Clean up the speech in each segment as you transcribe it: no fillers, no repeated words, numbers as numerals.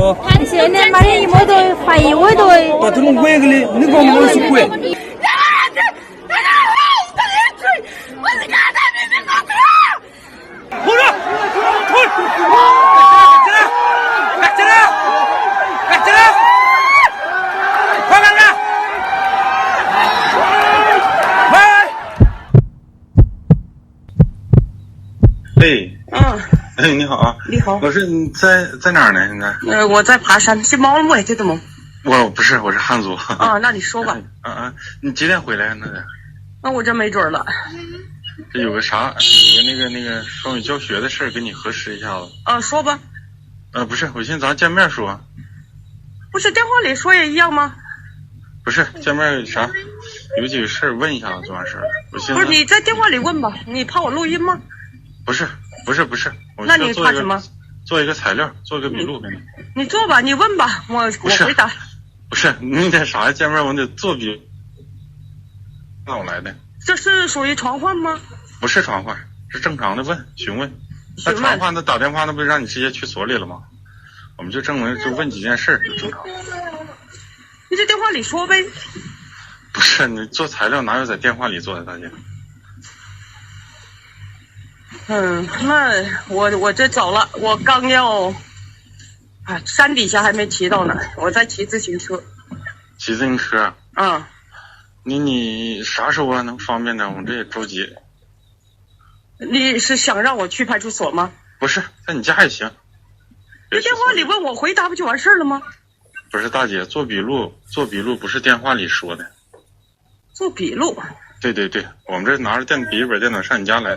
哦。现在买的一毛多，换一万多。把这种贵个的，那个毛是贵。后着，哎，你好啊！你好，我是你在哪儿呢？现在？我在爬山，是猫了没？这怎么？我不是，我是汉族。啊，那你说吧。你几点回来那个？那我这没准了。这有个啥？有个那个双语教学的事儿，跟你核实一下子。啊，说吧。不是，我寻思咱见面说。不是电话里说也一样吗？不是，见面啥？有几个事儿问一下子就完事儿了。我寻思。不是，你在电话里问吧？你怕我录音吗？不是。那你怕什么？做一个材料，做一个笔录给你。你做吧，你问吧，我回答。不是，你得啥呀？见面我得做笔。那我来的。这是属于传唤吗？不是传唤，是正常的询问。那传唤，那打电话，那不是让你直接去所里了吗？我们就证明就问几件事就正常。你在电话里说呗。不是，你做材料哪有在电话里做的，大姐？那我这走了，我刚要，山底下还没骑到呢，我在骑自行车。骑自行车？啊。你啥时候啊能方便点？我这也着急。你是想让我去派出所吗？不是，在你家也行。你电话里问我回答不就完事儿了吗？不是，大姐，做笔录不是电话里说的。做笔录？对，我们这拿着笔记本电脑上你家来，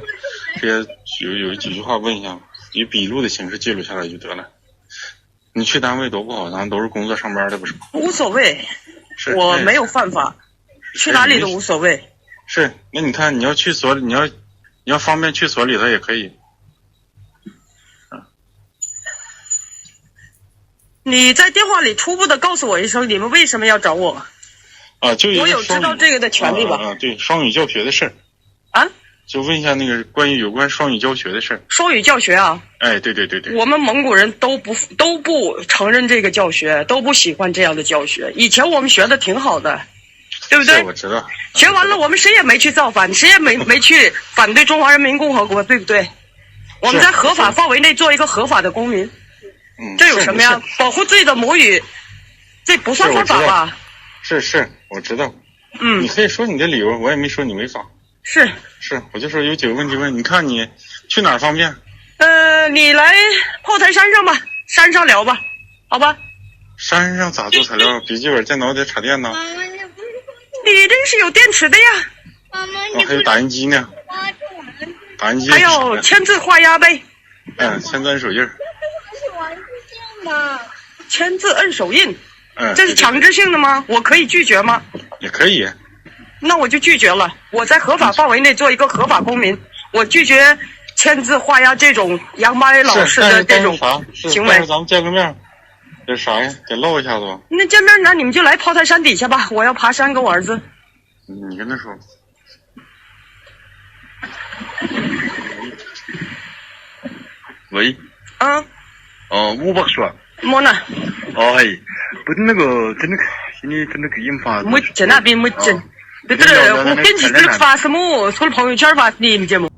直接有几句话问一下，以笔录的形式记录下来就得了。你去单位多不好，咱们都是工作上班的，不是吗？无所谓，是我没有犯法，去哪里都无所谓。是，那你看你要去所里，你要方便去所里头也可以。你在电话里初步的告诉我一声，你们为什么要找我？就我有知道这个的权利吧？对，双语教学的事儿。就问一下那个有关双语教学的事儿。双语教学啊？哎，对。我们蒙古人都不承认这个教学，都不喜欢这样的教学。以前我们学的挺好的，对不对？我知道。学完了，我们谁也没去造反，谁也没去反对中华人民共和国，对不对？我们在合法范围内做一个合法的公民。这有什么呀？保护自己的母语，这不算犯法吧？是，我知道。你可以说你的理由，我也没说你违法。是，我就说有几个问题问你，看你去哪儿方便？你来炮台山上吧，山上聊吧，好吧？山上咋做材料？笔记本电脑得插电呢。你这是有电池的呀。还有打印机呢。打印机。还有签字画押呗。签字摁手印。签字摁手印。这是强制性的吗？我可以拒绝吗？也可以。那我就拒绝了。我在合法范围内做一个合法公民，我拒绝签字画押这种杨八伟老师的这种行为。咱们见个面，这啥呀？得露一下子吧。那见面那你们就来炮台山底下吧，我要爬山跟我儿子。你跟他说。喂。500说。么呢？不是那个真的给印发。没进那边没进。这个我编辑这个发什么？除了朋友圈发你们节目。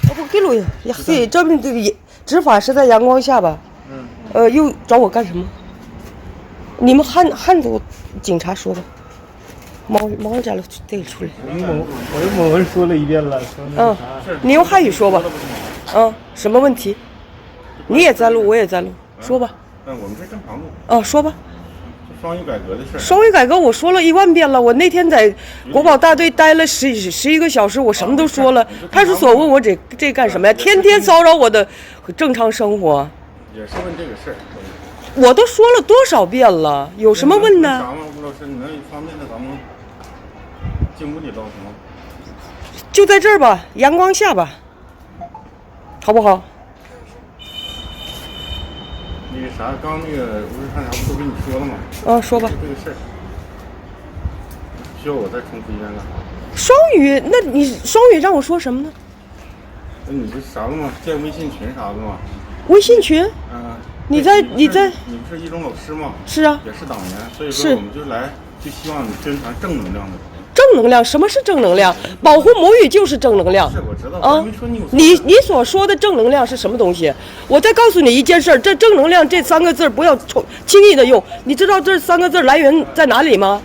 我给录呀，对，证明这个执法是在阳光下吧？又找我干什么？你们汉族警察说吧。猫家了，得出来。我用蒙文说了一遍了。你用汉语说吧。什么问题？你也在录，我也在录，说吧。我们这正常录。说吧。双语改革的事。双语改革我说了10000遍了，我那天在国保大队待了11个小时，我什么都说了。派出所问我这干什么呀？天天骚扰我的正常生活。也是问这个事儿。我都说了多少遍了，有什么问呢？啥吗，吴老师？你能方便的咱们进屋里唠行吗？就在这儿吧，阳光下吧，好不好？那个啥，刚那个不是看啥不都跟你说了吗？说吧。这个事儿，需要我再重复一遍干啥？双语？那你双语让我说什么呢？那你这啥了吗？建微信群啥的吗？微信群？你在你不是一中老师吗？是啊，也是党员，所以说我们就希望你宣传正能量的。正能量？什么是正能量？保护母语就是正能量。是，我知道。啊，你所说的正能量是什么东西？我再告诉你一件事，这正能量这3个字不要轻易的用。你知道这3个字来源在哪里吗？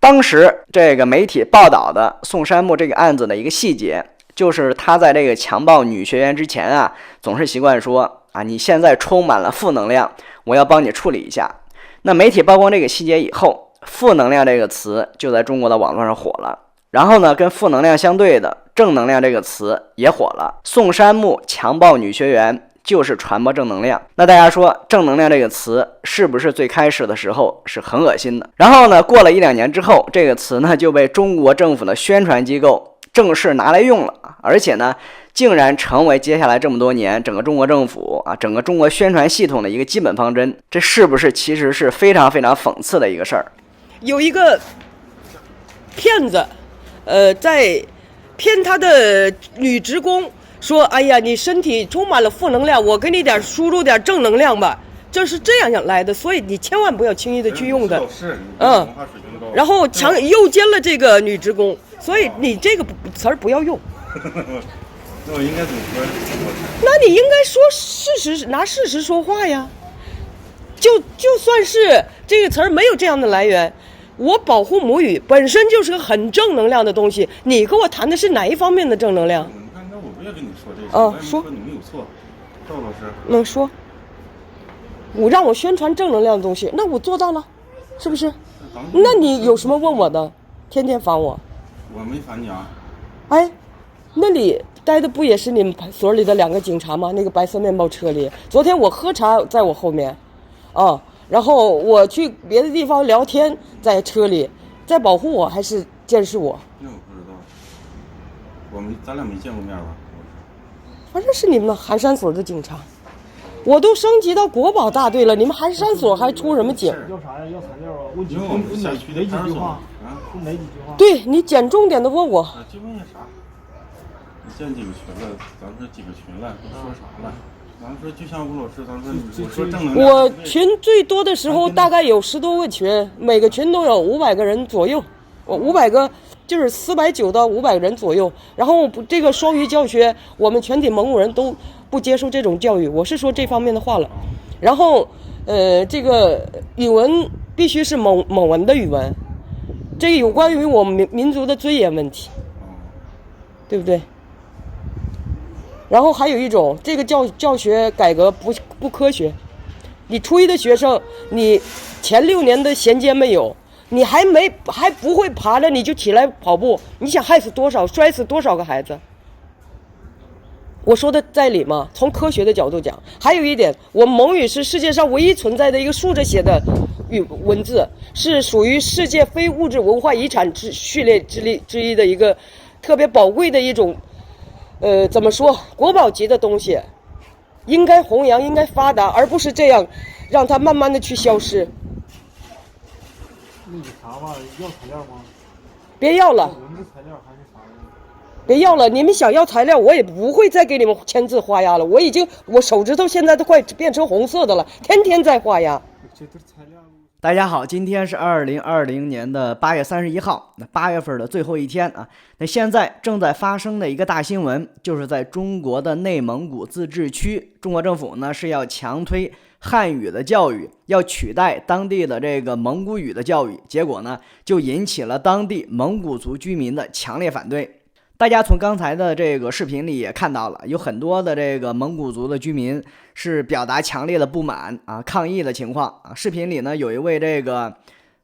当时这个媒体报道的宋山木这个案子的一个细节，就是他在这个强暴女学员之前啊，总是习惯说啊，你现在充满了负能量，我要帮你处理一下。那媒体曝光这个细节以后，负能量这个词就在中国的网络上火了。然后呢，跟负能量相对的正能量这个词也火了。宋山木强暴女学员就是传播正能量。那大家说正能量这个词是不是最开始的时候是很恶心的？然后呢，过了1-2年之后，这个词呢就被中国政府的宣传机构正式拿来用了，而且呢竟然成为接下来这么多年整个中国政府啊，整个中国宣传系统的一个基本方针。这是不是其实是非常非常讽刺的一个事儿？有一个骗子，在骗他的女职工说：“哎呀，你身体充满了负能量，我给你输入点正能量吧。”这是这样来的，所以你千万不要轻易的去用的。然后诱奸了这个女职工，所以你这个词儿不要用。那我应该怎么说？那你应该说事实，拿事实说话呀。就算是这个词儿没有这样的来源，我保护母语本身就是个很正能量的东西。你跟我谈的是哪一方面的正能量？那我不要跟你说这个。说你没有错，赵老师。说，我让我宣传正能量的东西，那我做到了，是不是？那你有什么问我的？天天烦我。我没烦你啊。哎，那里待的不也是你们所里的2个警察吗？那个白色面包车里，昨天我喝茶在我后面，然后我去别的地方聊天在车里，在保护我还是监视我？那我不知道，咱俩没见过面吧？反正是你们寒山所的警察，我都升级到国保大队了，你们寒山所还出什么警？要啥呀？要材料啊？问哪几句话？问哪几句话？对，你捡重点的问我。就问下啥？你建几个群了？咱说几个群了？都说啥了？咱说就像吴老师，咱说我说正能量。我群最多的时候大概有10多个群，每个群都有500个人左右，我500个就是490到500人左右。然后这个双语教学，我们全体蒙古人都不接受这种教育，我是说这方面的话了。然后这个语文必须是蒙文的语文，这个有关于我们民族的尊严问题，对不对？然后还有一种，这个教学改革不科学。你初一的学生，你前6年的衔接没有，你还不会爬了，你就起来跑步，你想摔死多少个孩子？我说的在理吗？从科学的角度讲，还有一点，我们蒙语是世界上唯一存在的一个竖着写的文字，是属于世界非物质文化遗产序列之一的一个特别宝贵的一种。怎么说？国宝级的东西，应该弘扬，应该发达，而不是这样，让它慢慢的去消失。那个啥吧，要材料吗？别要了。文字材料还是啥呀？别要了，你们想要材料，我也不会再给你们签字画押了。我手指头现在都快变成红色的了，天天在画押。这都是材料。大家好，今天是2020年的8月31号，那8月份的最后一天啊。那现在正在发生的一个大新闻，就是在中国的内蒙古自治区，中国政府呢是要强推汉语的教育，要取代当地的这个蒙古语的教育，结果呢就引起了当地蒙古族居民的强烈反对。大家从刚才的这个视频里也看到了，有很多的这个蒙古族的居民是表达强烈的不满啊，抗议的情况啊。视频里呢，有一位这个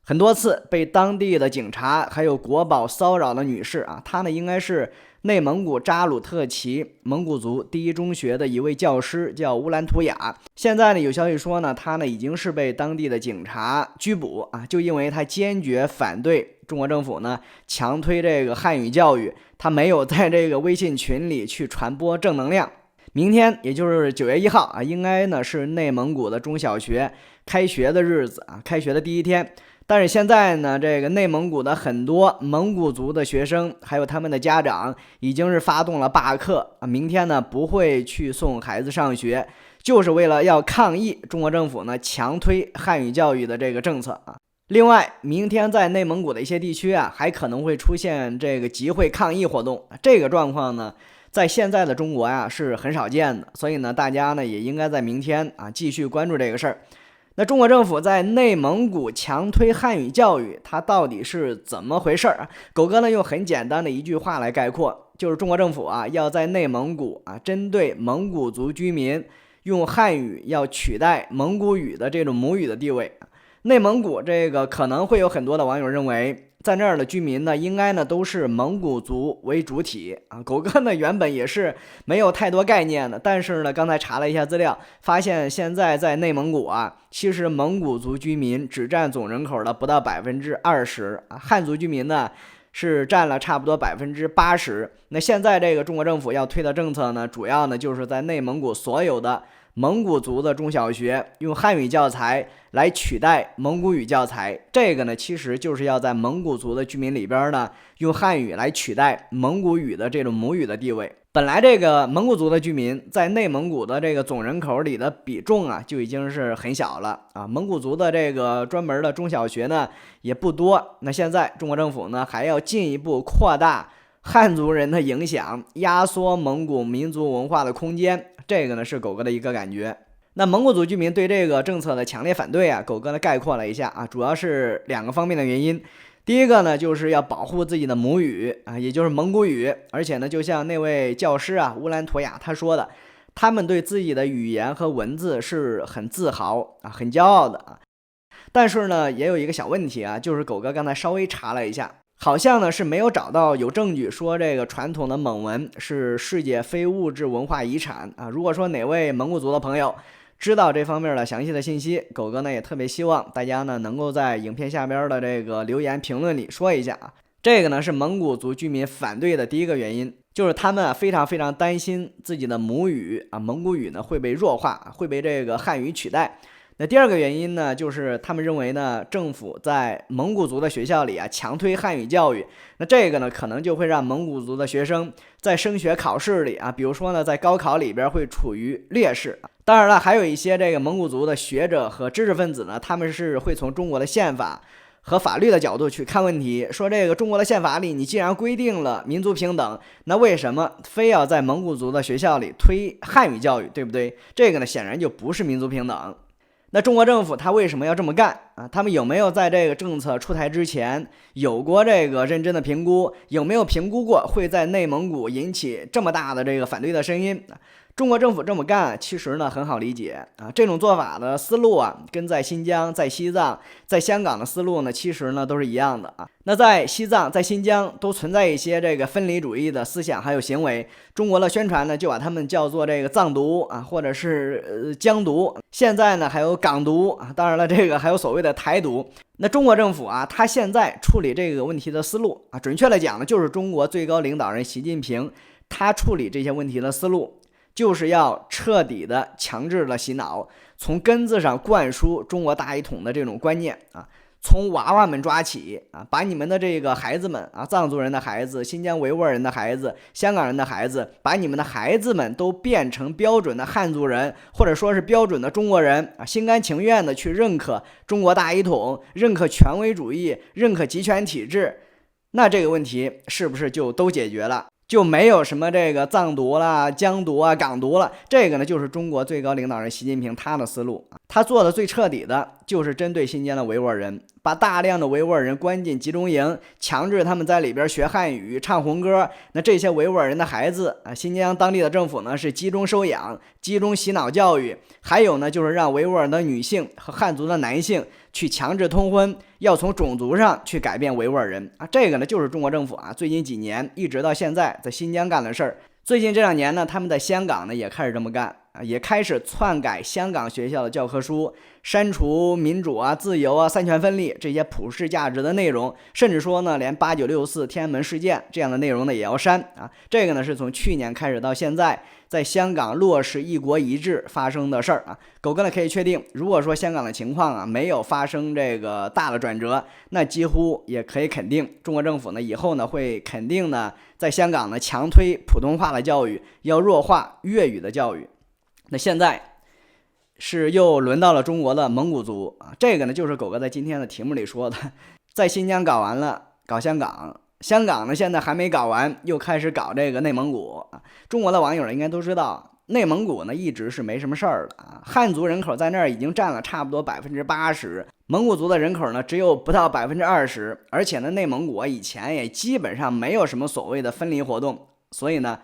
很多次被当地的警察还有国保骚扰的女士啊，她呢应该是内蒙古扎鲁特旗蒙古族第一中学的一位教师，叫乌兰图雅。现在呢有消息说呢，她呢已经是被当地的警察拘捕啊，就因为她坚决反对中国政府呢强推这个汉语教育，他没有在这个微信群里去传播正能量。明天也就是9月1号啊，应该呢是内蒙古的中小学开学的日子啊，开学的第一天。但是现在呢，这个内蒙古的很多蒙古族的学生还有他们的家长已经是发动了罢课啊，明天呢不会去送孩子上学，就是为了要抗议中国政府呢强推汉语教育的这个政策啊。另外，明天在内蒙古的一些地区啊，还可能会出现这个集会抗议活动，这个状况呢在现在的中国呀是很少见的，所以呢大家呢也应该在明天啊继续关注这个事儿。那中国政府在内蒙古强推汉语教育，它到底是怎么回事啊？狗哥呢用很简单的一句话来概括，就是中国政府啊要在内蒙古啊针对蒙古族居民用汉语要取代蒙古语的这种母语的地位。内蒙古这个可能会有很多的网友认为，在那儿的居民呢，应该呢都是蒙古族为主体啊。狗哥呢原本也是没有太多概念的，但是呢刚才查了一下资料，发现现在在内蒙古啊，其实蒙古族居民只占总人口的不到20%啊，汉族居民呢是占了差不多80%。那现在这个中国政府要推的政策呢，主要呢就是在内蒙古所有的蒙古族的中小学用汉语教材来取代蒙古语教材，这个呢其实就是要在蒙古族的居民里边呢用汉语来取代蒙古语的这种母语的地位。本来这个蒙古族的居民在内蒙古的这个总人口里的比重啊就已经是很小了啊，蒙古族的这个专门的中小学呢也不多。那现在中国政府呢还要进一步扩大汉族人的影响，压缩蒙古民族文化的空间，这个呢是狗哥的一个感觉。那蒙古族居民对这个政策的强烈反对啊，狗哥呢概括了一下啊，主要是2个方面的原因。第一个呢就是要保护自己的母语啊，也就是蒙古语，而且呢就像那位教师啊乌兰图雅他说的，他们对自己的语言和文字是很自豪啊，很骄傲的啊。但是呢也有一个小问题啊，就是狗哥刚才稍微查了一下，好像呢是没有找到有证据说这个传统的蒙文是世界非物质文化遗产啊。如果说哪位蒙古族的朋友知道这方面的详细的信息，狗哥呢也特别希望大家呢能够在影片下边的这个留言评论里说一下啊。这个呢是蒙古族居民反对的第一个原因，就是他们啊非常非常担心自己的母语啊蒙古语呢会被弱化，会被这个汉语取代。那第二个原因呢，就是他们认为呢，政府在蒙古族的学校里啊强推汉语教育，那这个呢可能就会让蒙古族的学生在升学考试里啊，比如说呢在高考里边会处于劣势。当然了，还有一些这个蒙古族的学者和知识分子呢，他们是会从中国的宪法和法律的角度去看问题，说这个中国的宪法里你既然规定了民族平等，那为什么非要在蒙古族的学校里推汉语教育，对不对？这个呢显然就不是民族平等。那中国政府他为什么要这么干啊？他们有没有在这个政策出台之前有过这个认真的评估？有没有评估过会在内蒙古引起这么大的这个反对的声音？中国政府这么干其实呢很好理解啊，这种做法的思路啊跟在新疆、在西藏、在香港的思路呢其实呢都是一样的啊。那在西藏、在新疆都存在一些这个分离主义的思想还有行为，中国的宣传呢就把他们叫做这个藏独啊，或者是疆独，现在呢还有港独啊，当然了这个还有所谓的台独。那中国政府啊他现在处理这个问题的思路啊，准确的讲呢就是中国最高领导人习近平他处理这些问题的思路，就是要彻底的强制的洗脑，从根子上灌输中国大一统的这种观念啊，从娃娃们抓起啊，把你们的这个孩子们啊，藏族人的孩子、新疆维吾尔人的孩子、香港人的孩子，把你们的孩子们都变成标准的汉族人，或者说是标准的中国人啊，心甘情愿的去认可中国大一统，认可权威主义，认可集权体制，那这个问题是不是就都解决了？就没有什么这个藏独啦、疆独啊、港独了。这个呢就是中国最高领导人习近平他的思路，他做的最彻底的就是针对新疆的维吾尔人，把大量的维吾尔人关进集中营，强制他们在里边学汉语、唱红歌。那这些维吾尔人的孩子啊，新疆当地的政府呢是集中收养、集中洗脑教育，还有呢就是让维吾尔的女性和汉族的男性去强制通婚，要从种族上去改变维吾尔人啊。这个呢就是中国政府啊最近几年一直到现在在新疆干的事儿。最近这2年呢，他们在香港呢也开始这么干啊，也开始篡改香港学校的教科书，删除民主啊、自由啊、三权分立这些普世价值的内容，甚至说呢，连8964天安门事件这样的内容呢也要删啊。这个呢是从去年开始到现在，在香港落实一国一制发生的事儿啊。狗哥呢可以确定，如果说香港的情况啊没有发生这个大的转折，那几乎也可以肯定，中国政府呢以后呢会肯定呢在香港呢强推普通话的教育，要弱化粤语的教育。那现在是又轮到了中国的蒙古族啊，这个呢就是狗哥在今天的题目里说的，在新疆搞完了，搞香港，香港呢现在还没搞完，又开始搞这个内蒙古啊。中国的网友呢应该都知道，内蒙古呢一直是没什么事儿的啊，汉族人口在那儿已经占了差不多80%，蒙古族的人口呢只有不到20%，而且呢内蒙古以前也基本上没有什么所谓的分离活动，所以呢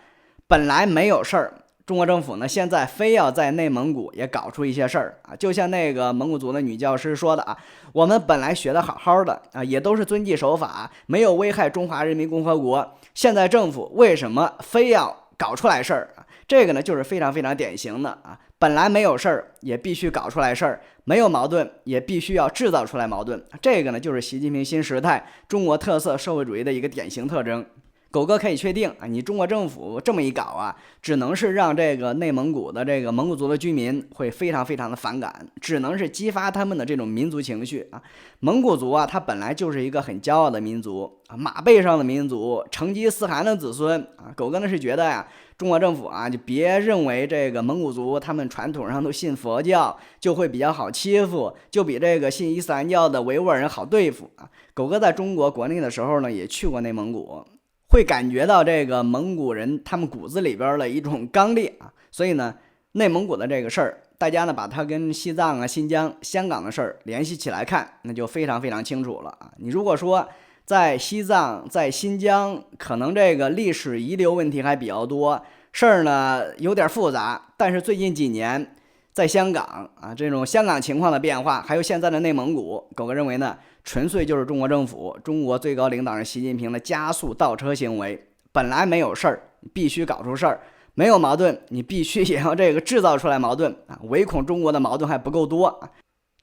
本来没有事儿。中国政府呢，现在非要在内蒙古也搞出一些事儿啊，就像那个蒙古族的女教师说的啊，我们本来学的好好的啊，也都是遵纪守法，没有危害中华人民共和国，现在政府为什么非要搞出来事儿啊？这个呢，就是非常非常典型的啊，本来没有事儿，也必须搞出来事儿，没有矛盾，也必须要制造出来矛盾，这个呢，就是习近平新时代中国特色社会主义的一个典型特征。狗哥可以确定啊，你中国政府这么一搞啊，只能是让这个内蒙古的这个蒙古族的居民会非常非常的反感，只能是激发他们的这种民族情绪啊。蒙古族啊，它本来就是一个很骄傲的民族啊，马背上的民族，成吉思汗的子孙啊。狗哥呢是觉得呀，中国政府啊，就别认为这个蒙古族他们传统上都信佛教，就会比较好欺负，就比这个信伊斯兰教的维吾尔人好对付啊。狗哥在中国国内的时候呢，也去过内蒙古。会感觉到这个蒙古人他们骨子里边的一种刚烈啊，所以呢，内蒙古的这个事儿，大家呢把它跟西藏啊、新疆、香港的事儿联系起来看，那就非常非常清楚了啊。你如果说在西藏、在新疆，可能这个历史遗留问题还比较多，事儿呢有点复杂，但是最近几年在香港啊，这种香港情况的变化，还有现在的内蒙古，狗哥认为呢，纯粹就是中国政府、中国最高领导人习近平的加速倒车行为。本来没有事儿，必须搞出事儿；没有矛盾，你必须也要这个制造出来矛盾啊！唯恐中国的矛盾还不够多啊！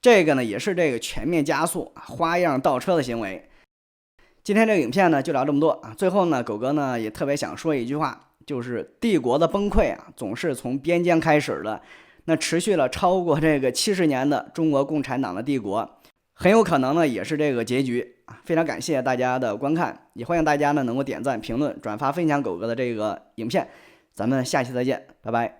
这个呢，也是这个全面加速、花样倒车的行为。今天这个影片呢，就聊这么多啊！最后呢，狗哥呢也特别想说一句话，就是帝国的崩溃啊，总是从边疆开始的。那持续了超过这个70年的中国共产党的帝国，很有可能呢也是这个结局啊！非常感谢大家的观看，也欢迎大家呢能够点赞、评论、转发、分享狗哥的这个影片。咱们下期再见，拜拜。